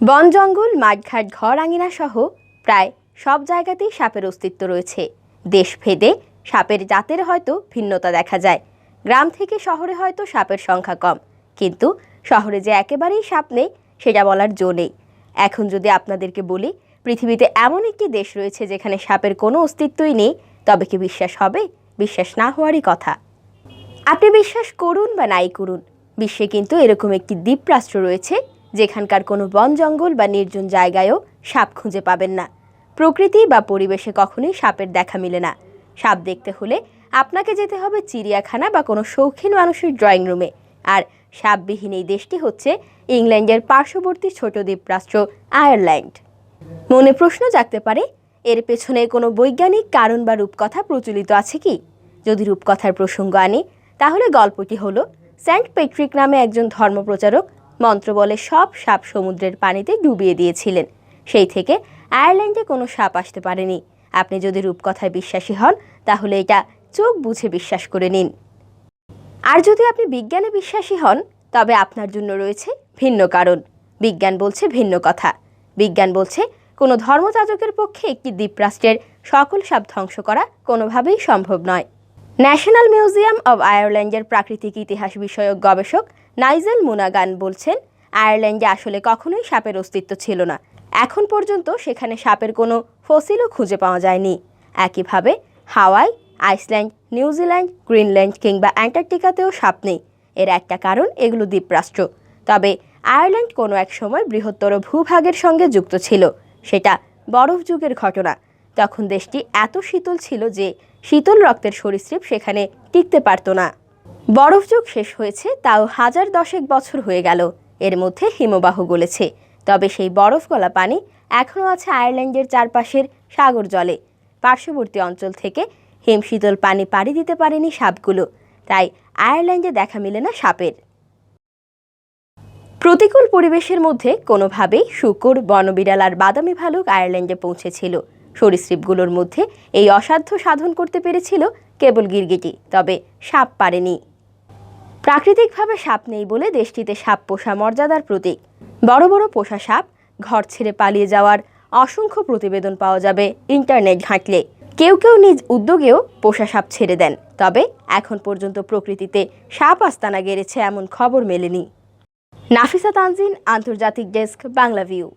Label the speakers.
Speaker 1: বন জঙ্গল মাঠঘাট ঘর আঙিনা সহ প্রায় সব জায়গাতেই সাপের অস্তিত্ব রয়েছে। দেশভেদে সাপের জাতের হয়তো ভিন্নতা দেখা যায়। গ্রাম থেকে শহরে হয়তো সাপের সংখ্যা কম, কিন্তু শহরে যে একেবারেই সাপ নেই সেটা বলার জো নেই। এখন যদি আপনাদেরকে বলি পৃথিবীতে এমন একটি দেশ রয়েছে যেখানে সাপের কোনো অস্তিত্বই নেই, তবে কি বিশ্বাস হবে? বিশ্বাস না হওয়ারই কথা। আপনি বিশ্বাস করুন বা নাই করুন, বিশ্বে কিন্তু এরকম একটি দ্বীপরাষ্ট্র রয়েছে যেখানকার কোনো বন জঙ্গল বা নির্জন জায়গায়ও সাপ খুঁজে পাবেন না। প্রকৃতি বা পরিবেশে কখনোই সাপের দেখা মিলে না। সাপ দেখতে হলে আপনাকে যেতে হবে চিড়িয়াখানা বা কোনো শৌখিন মানুষের ড্রয়িং রুমে। আর সাপবিহীন এই দেশটি হচ্ছে ইংল্যান্ডের পার্শ্ববর্তী ছোট দ্বীপরাষ্ট্র আয়ারল্যান্ড। মনে প্রশ্ন জাগতে পারে, এর পেছনে কোনো বৈজ্ঞানিক কারণ বা রূপকথা প্রচলিত আছে কি? যদি রূপকথার প্রসঙ্গ আনি, তাহলে গল্পটি হলো সেন্ট প্যাট্রিক নামে একজন ধর্মপ্রচারক মন্ত্র বলে সব সাপ সমুদ্রের পানিতে ডুবিয়ে দিয়েছিলেন। সেই থেকে আয়ারল্যান্ডে কোনো সাপ আসতে পারেনি। আপনি যদি রূপকথায় বিশ্বাসী হন, তাহলে এটা চোখ বুঝে বিশ্বাস করে নিন। আর যদি আপনি বিজ্ঞানে বিশ্বাসী হন, তবে আপনার জন্য রয়েছে ভিন্ন কারণ। বিজ্ঞান বলছে ভিন্ন কথা। বিজ্ঞান বলছে কোনো ধর্মযাজকের পক্ষে একটি দ্বীপরাষ্ট্রের সকল সাপ ধ্বংস করা কোনোভাবেই সম্ভব নয়। ন্যাশনাল মিউজিয়াম অব আয়ারল্যান্ডের প্রাকৃতিক ইতিহাস বিষয়ক গবেষক নাইজেল মুনাগান বলছেন, আয়ারল্যান্ডে আসলে কখনোই সাপের অস্তিত্ব ছিল না। এখন পর্যন্ত সেখানে সাপের কোনো ফসিলও খুঁজে পাওয়া যায়নি। একইভাবে হাওয়াই, আইসল্যান্ড, নিউজিল্যান্ড, গ্রিনল্যান্ড কিংবা অ্যান্টার্কটিকাতেও সাপ নেই। এর একটা কারণ, এগুলো দ্বীপরাষ্ট্র। তবে আয়ারল্যান্ড কোনো এক সময় বৃহত্তর ভূভাগের সঙ্গে যুক্ত ছিল। সেটা বরফ যুগের ঘটনা। তখন দেশটি এত শীতল ছিল যে শীতল রক্তের সরীসৃপ সেখানে টিকতে পারত না। বরফ যুগ শেষ হয়েছে, তাও 1010 বছর হয়ে গেল। এর মধ্যে হিমবাহ গলেছে, তবে সেই বরফ গলা পানি এখনও আছে আয়ারল্যান্ডের চারপাশের সাগর জলে। পার্শ্ববর্তী অঞ্চল থেকে হিমশীতল পানি পাড়ি দিতে পারেনি সাপগুলো, তাই আয়ারল্যান্ডে দেখা মেলে না সাপের। প্রতিকূল পরিবেশের মধ্যে কোনোভাবেই শূকর, বনবিড়াল আর বাদামি ভালুক আয়ারল্যান্ডে পৌঁছেছিল। সরীসৃপগুলোর মধ্যে এই অসাধ্য সাধন করতে পেরেছিল কেবল গিরগিটি, তবে সাপ পারেনি। প্রাকৃতিকভাবে সাপ নেই বলে দেশটিতে সাপ পোষা মর্যাদার প্রতীক। বড় বড় পোষা সাপ, ঘর ছেড়ে পালিয়ে যাওয়ার অসংখ্য প্রতিবেদন পাওয়া যাবে ইন্টারনেট ঘাঁটলে। কেউ কেউ নিজ উদ্যোগেও পোষা সাপ ছেড়ে দেন, তবে এখন পর্যন্ত প্রকৃতিতে সাপ আস্তানা গেড়েছে এমন খবর মেলেনি। নাফিসা তানজিন, আন্তর্জাতিক ডেস্ক, বাংলা ভিউ।